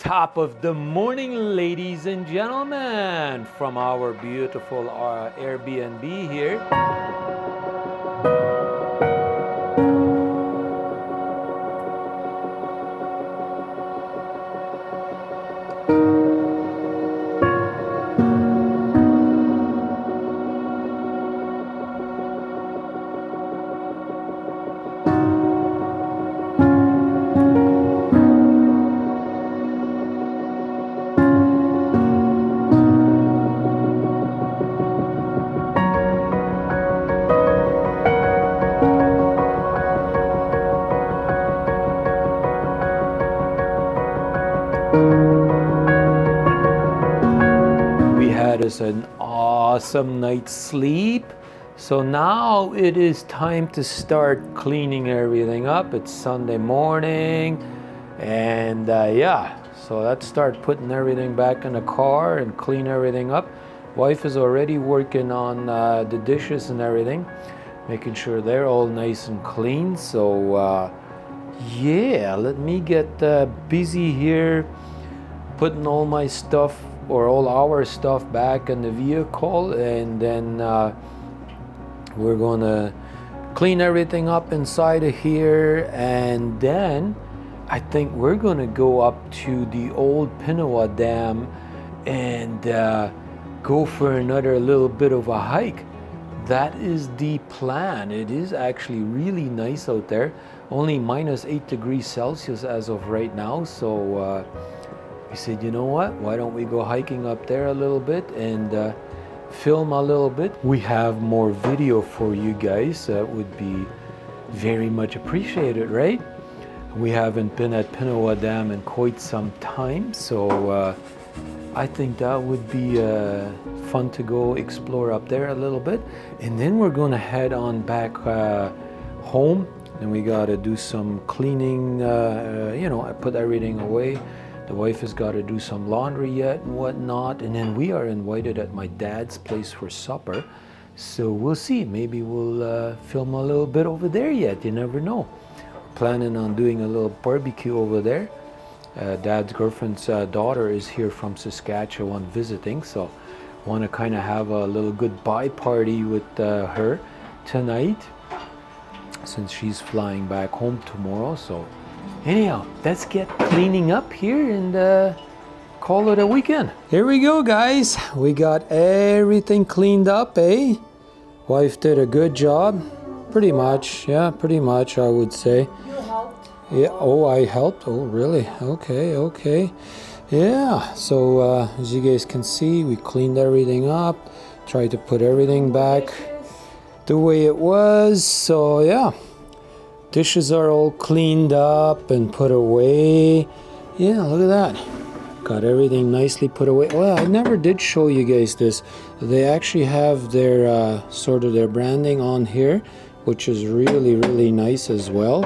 Top of the morning, ladies and gentlemen, from our beautiful Airbnb here. Had us an awesome night's sleep, so now it is time to start cleaning everything up. It's Sunday morning, and so let's start putting everything back in the car and clean everything up. Wife is already working on the dishes and everything, making sure they're all nice and clean. So let me get busy here, putting all my stuff or all our stuff back in the vehicle, and then we're gonna clean everything up inside of here, and then I think we're gonna go up to the Old Pinawa Dam and go for another little bit of a hike. That is the plan. It is actually really nice out there, only -8 degrees Celsius as of right now, so we said, you know what, why don't we go hiking up there a little bit and film a little bit. We have more video for you guys. That would be very much appreciated, right? We haven't been at Pinawa Dam in quite some time, so I think that would be fun to go explore up there a little bit. And then we're gonna head on back home, and we gotta do some cleaning, I put everything away. The wife has got to do some laundry yet and whatnot, and then we are invited at my dad's place for supper. So we'll see, maybe we'll film a little bit over there yet, you never know. Planning on doing a little barbecue over there. Dad's girlfriend's daughter is here from Saskatchewan visiting, so want to kind of have a little goodbye party with her tonight, since she's flying back home tomorrow. So anyhow, let's get cleaning up here and call it a weekend. Here we go, guys. We got everything cleaned up, eh? Wife did a good job. Pretty much, yeah, pretty much, I would say. You helped? Yeah, oh, I helped? Oh, really? Okay. Yeah, so as you guys can see, we cleaned everything up, tried to put everything back the way it was, so yeah. Dishes are all cleaned up and put away. Yeah, look at that. Got everything nicely put away. Well, I never did show you guys this. They actually have their sort of their branding on here, which is really, really nice as well.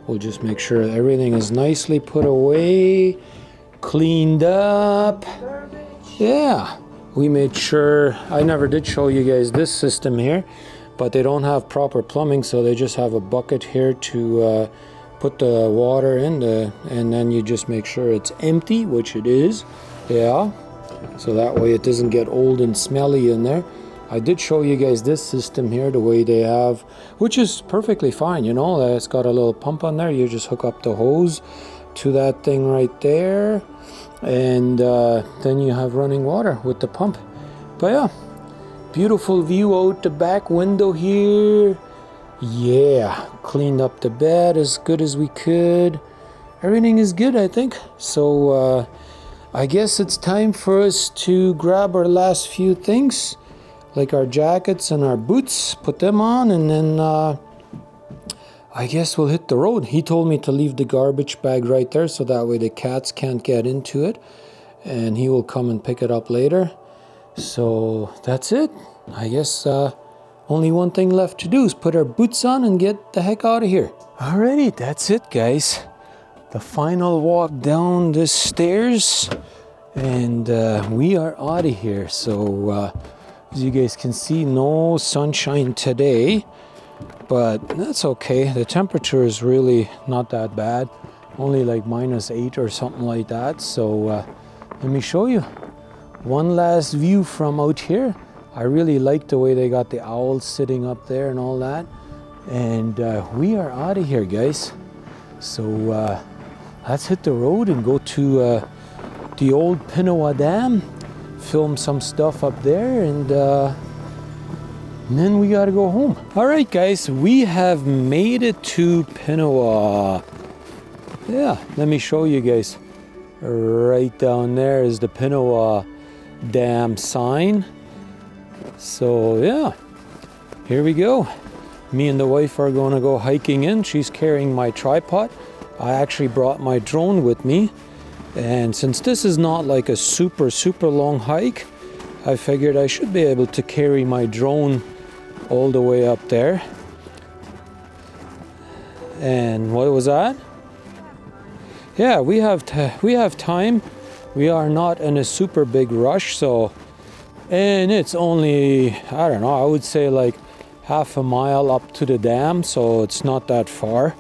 We'll just make sure everything is nicely put away, cleaned up. Yeah, we made sure. I never did show you guys this system here, but they don't have proper plumbing, so they just have a bucket here to put the water in, and then you just make sure it's empty, which it is. Yeah, so that way it doesn't get old and smelly in there. I did show you guys this system here, the way they have, which is perfectly fine, you know. It's got a little pump on there. You just hook up the hose to that thing right there, and then you have running water with the pump. But yeah, beautiful view out the back window here. Yeah, cleaned up the bed as good as we could. Everything is good, I think. So I guess it's time for us to grab our last few things, like our jackets and our boots, put them on, and then I guess we'll hit the road. He told me to leave the garbage bag right there, so that way the cats can't get into it, and he will come and pick it up later. So that's it. I guess only one thing left to do is put our boots on and get the heck out of here. Alrighty, that's it, guys. The final walk down the stairs, and we are out of here. So as you guys can see, no sunshine today, but that's okay. The temperature is really not that bad. only like -8 or something like that. So let me show you one last view from out here. I really like the way they got the owls sitting up there and all that. And we are out of here, guys. So let's hit the road and go to the Old Pinawa Dam, film some stuff up there, and then we gotta go home. All right, guys, we have made it to Pinawa. Yeah, let me show you guys. Right down there is the Pinawa Dam sign. So yeah, here we go. Me and the wife are going to go hiking in. She's carrying my tripod. I actually brought my drone with me. And since this is not like a super long hike, I figured I should be able to carry my drone all the way up there. And what was that? Yeah, we have time. We are not in a super big rush, so, and it's only, I don't know, I would say like half a mile up to the dam, so it's not that far.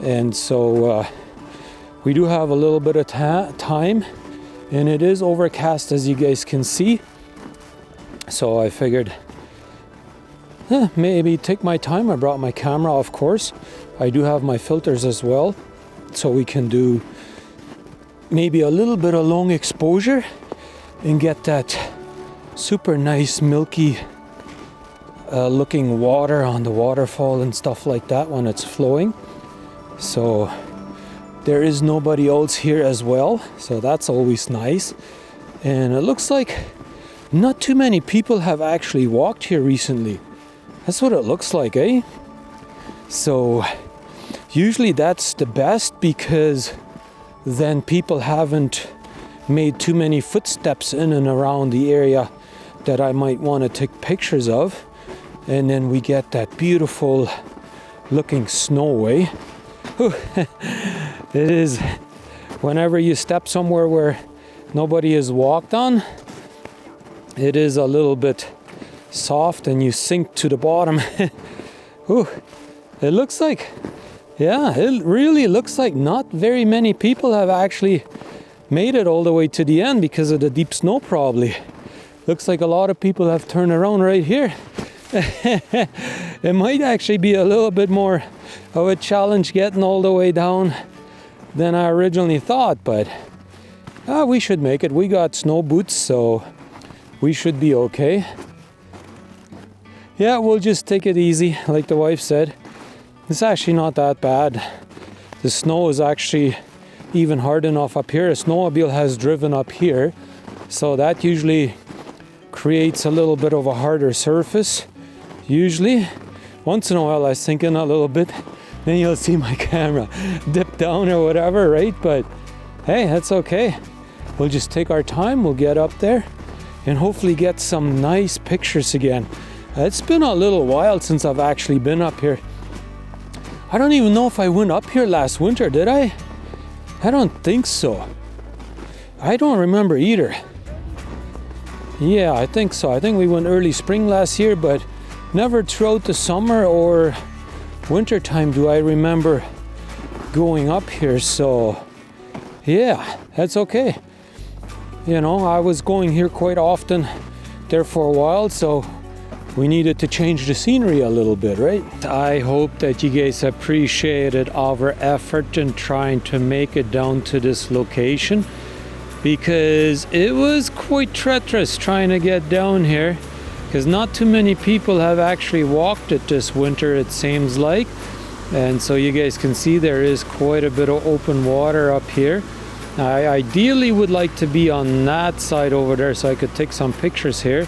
And so we do have a little bit of time, and it is overcast, as you guys can see. So I figured maybe take my time. I brought my camera, of course. I do have my filters as well, so we can do maybe a little bit of long exposure and get that super nice milky looking water on the waterfall and stuff like that when it's flowing. So there is nobody else here as well, so that's always nice. And it looks like not too many people have actually walked here recently. That's what it looks like, eh? So usually that's the best, because then people haven't made too many footsteps in and around the area that I might want to take pictures of. And then we get that beautiful looking snow, eh? It is, whenever you step somewhere where nobody has walked on, it is a little bit soft and you sink to the bottom. Ooh, it looks like, yeah, it really looks like not very many people have actually made it all the way to the end because of the deep snow, probably. Looks like a lot of people have turned around right here. It might actually be a little bit more of a challenge getting all the way down than I originally thought, but we should make it. We got snow boots, so we should be okay. Yeah, we'll just take it easy, like the wife said. It's actually not that bad. The snow is actually even hard enough up here. A snowmobile has driven up here, so that usually creates a little bit of a harder surface. Usually, once in a while I sink in a little bit, then you'll see my camera dip down or whatever, right? But hey, that's okay. We'll just take our time, we'll get up there and hopefully get some nice pictures again. It's been a little while since I've actually been up here. I don't even know if I went up here last winter, did I? I don't think so. I don't remember either. Yeah, I think so. I think we went early spring last year, but never throughout the summer or winter time do I remember going up here. So yeah, that's okay. You know, I was going here quite often there for a while, so we needed to change the scenery a little bit, right? I hope that you guys appreciated our effort in trying to make it down to this location, because it was quite treacherous trying to get down here, because not too many people have actually walked it this winter, it seems like. And so you guys can see there is quite a bit of open water up here. I ideally would like to be on that side over there so I could take some pictures here,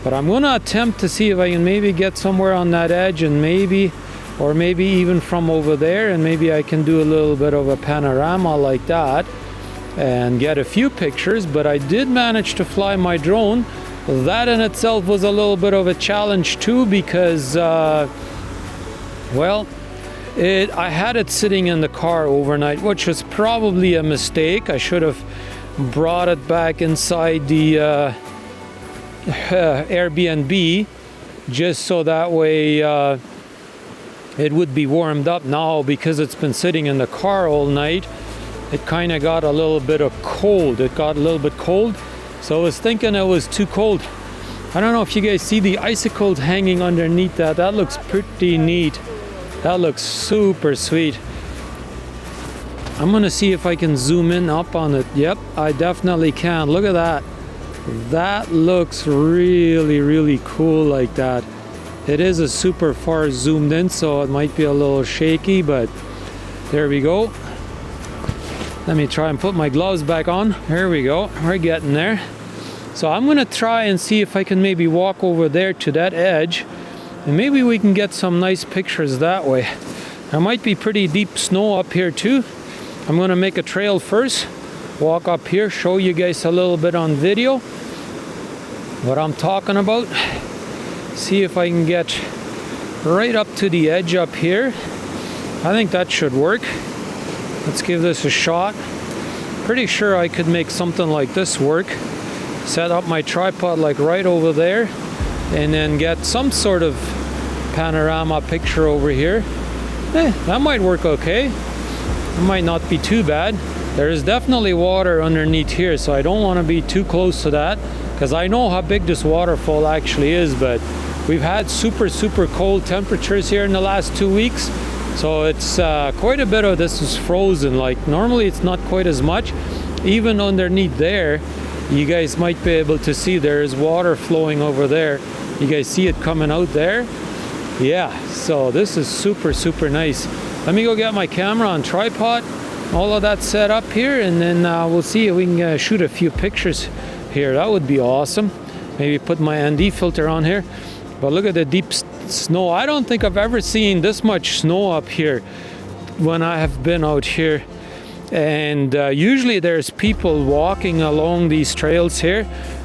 but I'm gonna attempt to see if I can maybe get somewhere on that edge, and maybe even from over there, and maybe I can do a little bit of a panorama like that and get a few pictures. But I did manage to fly my drone. That in itself was a little bit of a challenge too, because well, I had it sitting in the car overnight, which was probably a mistake. I should have brought it back inside the Airbnb, just so that way it would be warmed up. Now, because it's been sitting in the car all night, it kind of got a little bit of cold. It got a little bit cold, so I was thinking it was too cold. I don't know if you guys see the icicles hanging underneath that. That looks pretty neat. That looks super sweet. I'm gonna see if I can zoom in up on it. Yep, I definitely can. Look at that. That looks really, really cool like that. It is a super far zoomed in, so it might be a little shaky, but there we go. Let me try and put my gloves back on. There we go. We're getting there. So I'm gonna try and see if I can maybe walk over there to that edge, and maybe we can get some nice pictures that way. There might be pretty deep snow up here too. I'm gonna make a trail first, walk up here, show you guys a little bit on video what I'm talking about. See if I can get right up to the edge up here. I think that should work. Let's give this a shot. Pretty sure I could make something like this work. Set up my tripod like right over there, and then get some sort of panorama picture over here. That might work okay. It might not be too bad. There is definitely water underneath here, so I don't want to be too close to that, because I know how big this waterfall actually is, but we've had super cold temperatures here in the last 2 weeks. So it's quite a bit of this is frozen. Like normally it's not quite as much. Even underneath there, you guys might be able to see there is water flowing over there. You guys see it coming out there? Yeah, so this is super nice. Let me go get my camera on tripod, all of that set up here, and then we'll see if we can shoot a few pictures here. That would be awesome. Maybe put my ND filter on here. But look at the deep snow. I don't think I've ever seen this much snow up here when I have been out here. And usually there's people walking along these trails here.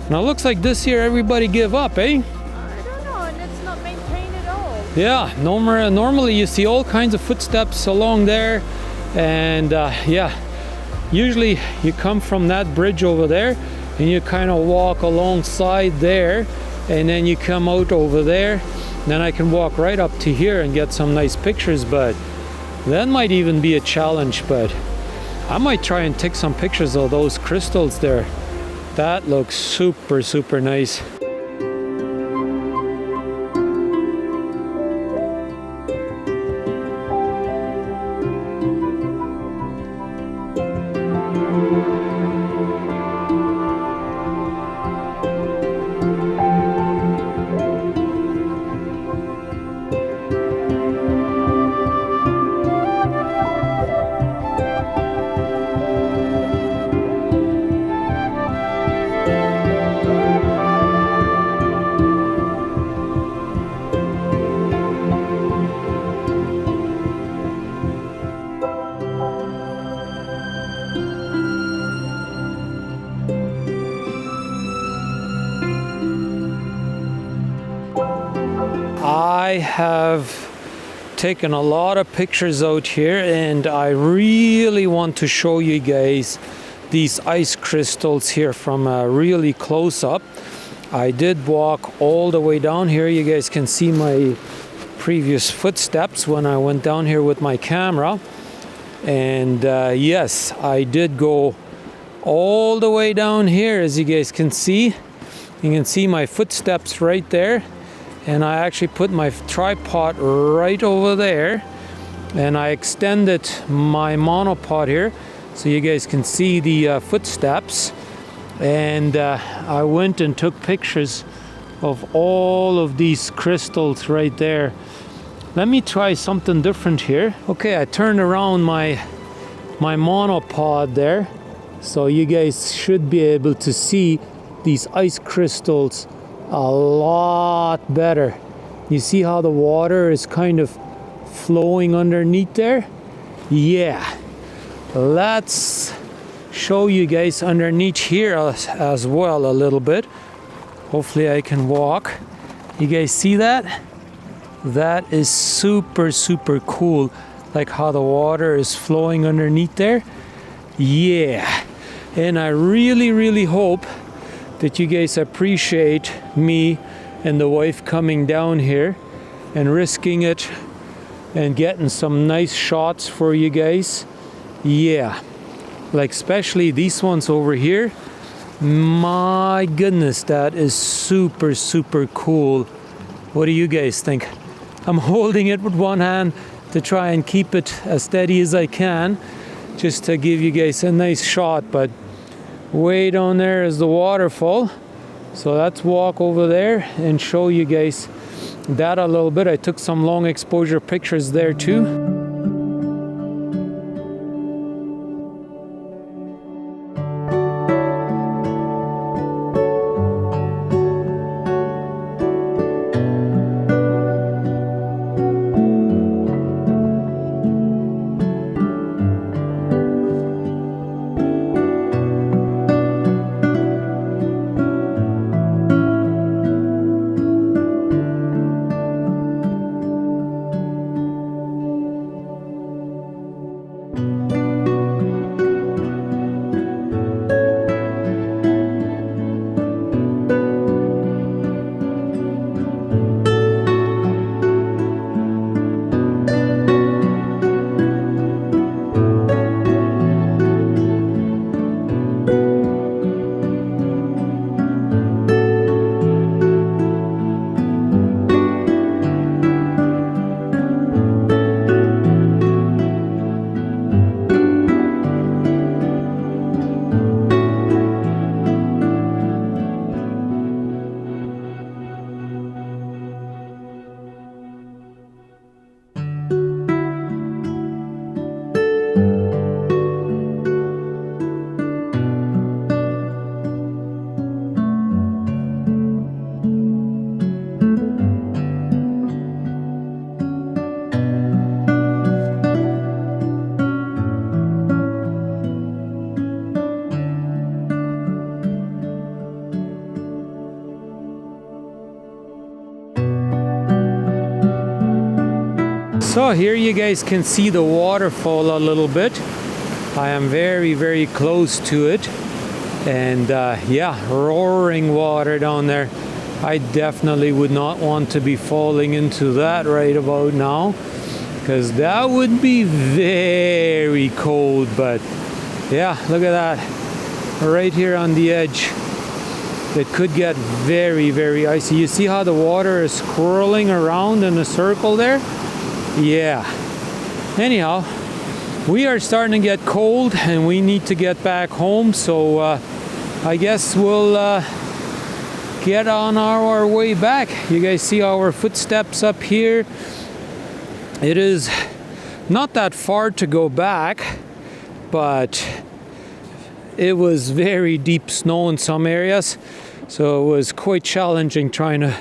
Now it looks like this year everybody give up, eh? I don't know, and it's not maintained at all. Yeah, normally you see all kinds of footsteps along there. And yeah, usually you come from that bridge over there and you kind of walk alongside there, and then you come out over there. Then I can walk right up to here and get some nice pictures, but that might even be a challenge. But I might try and take some pictures of those crystals there. That looks super nice. I have taken a lot of pictures out here, and I really want to show you guys these ice crystals here from really close up. I did walk all the way down here. You guys can see my previous footsteps when I went down here with my camera. And yes, I did go all the way down here, as you guys can see. You can see my footsteps right there. And I actually put my tripod right over there, and I extended my monopod here so you guys can see the footsteps. And I went and took pictures of all of these crystals right there. Let me try something different here. Okay, I turned around my monopod there, so you guys should be able to see these ice crystals a lot better. You see how the water is kind of flowing underneath there? Yeah. Let's show you guys underneath here as well a little bit. Hopefully I can walk. You guys see that? That is super cool. Like how the water is flowing underneath there. Yeah. And I really hope that you guys appreciate me and the wife coming down here and risking it and getting some nice shots for you guys. Yeah, Like especially these ones over here. My goodness, that is super, super cool. What do you guys think? I'm holding it with one hand to try and keep it as steady as I can, just to give you guys a nice shot. But way down there is the waterfall. So let's walk over there and show you guys that a little bit. I took some long exposure pictures there too. So here you guys can see the waterfall a little bit. I am very, very close to it. And yeah, roaring water down there. I definitely would not want to be falling into that right about now, because that would be very cold. But yeah, look at that. Right here on the edge. It could get very, very icy. You see how the water is swirling around in a circle there? Yeah. Anyhow, we are starting to get cold and we need to get back home. So I guess we'll get on our way back. You guys see our footsteps up here. It is not that far to go back, but it was very deep snow in some areas. So it was quite challenging trying to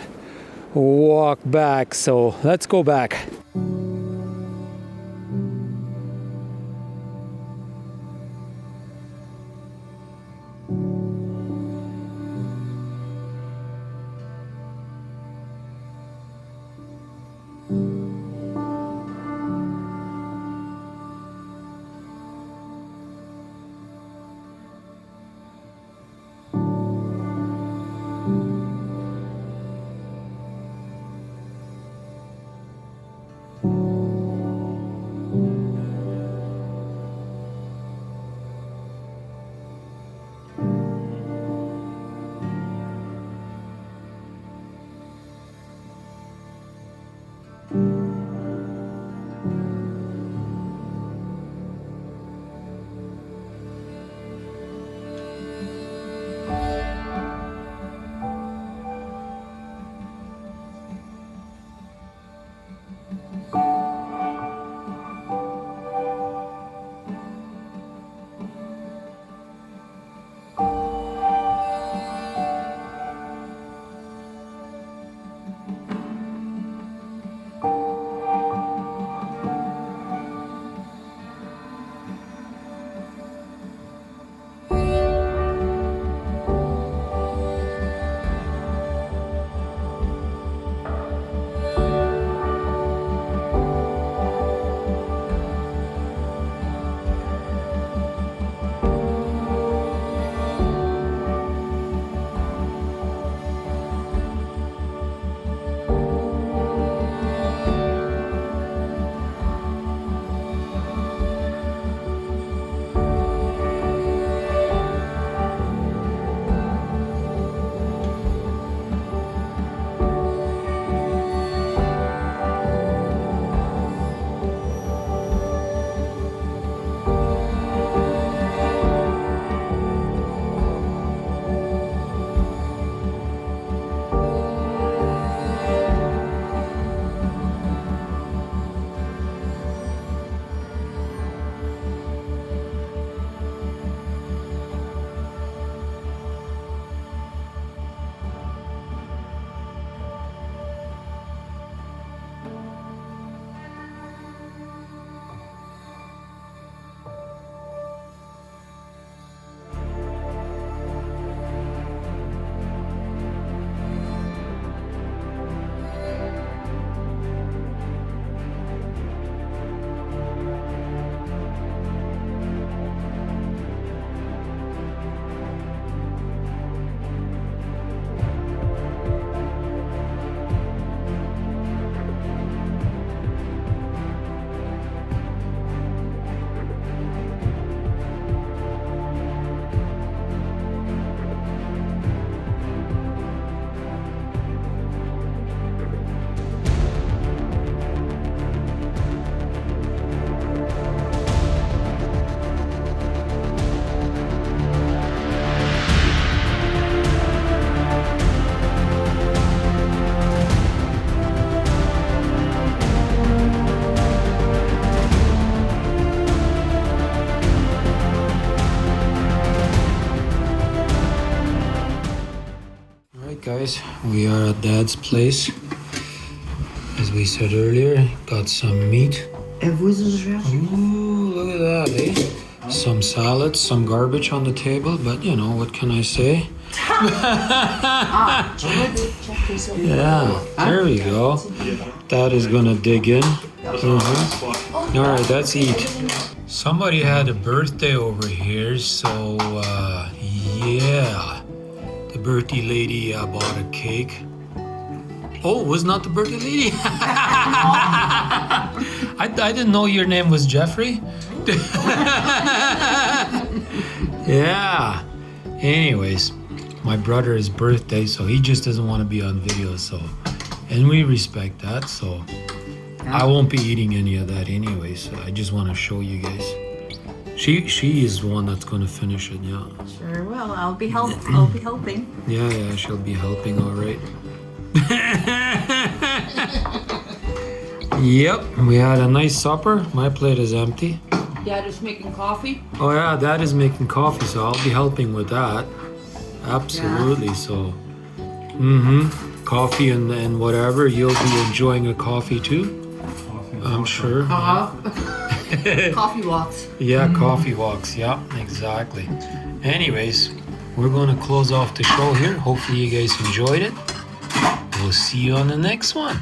walk back. So let's go back. Alright guys, we are at Dad's place. As we said earlier, got some meat. Ooh, look at that, eh? Some salads, some garbage on the table, but you know, what can I say? Yeah, there we go. Dad is gonna dig in. Alright, let's eat. Somebody had a birthday over here, so yeah. The birthday lady bought a cake. Oh, was not the birthday lady? I didn't know your name was Jeffrey. Yeah. Anyways, my brother's birthday, so he just doesn't want to be on video, so, and we respect that, so I won't be eating any of that anyways. I just want to show you guys. She is the one that's going to finish it, yeah. Sure will. I'll be helping. Yeah, she'll be helping, all right. Yep, we had a nice supper. My plate is empty. Dad is making coffee. Oh yeah, Dad is making coffee, so I'll be helping with that. Absolutely, yeah. So. Coffee and whatever. You'll be enjoying a coffee too. I'm sure. Coffee walks. Yeah, coffee walks. Yeah, exactly. Anyways, we're going to close off the show here. Hopefully you guys enjoyed it. We'll see you on the next one.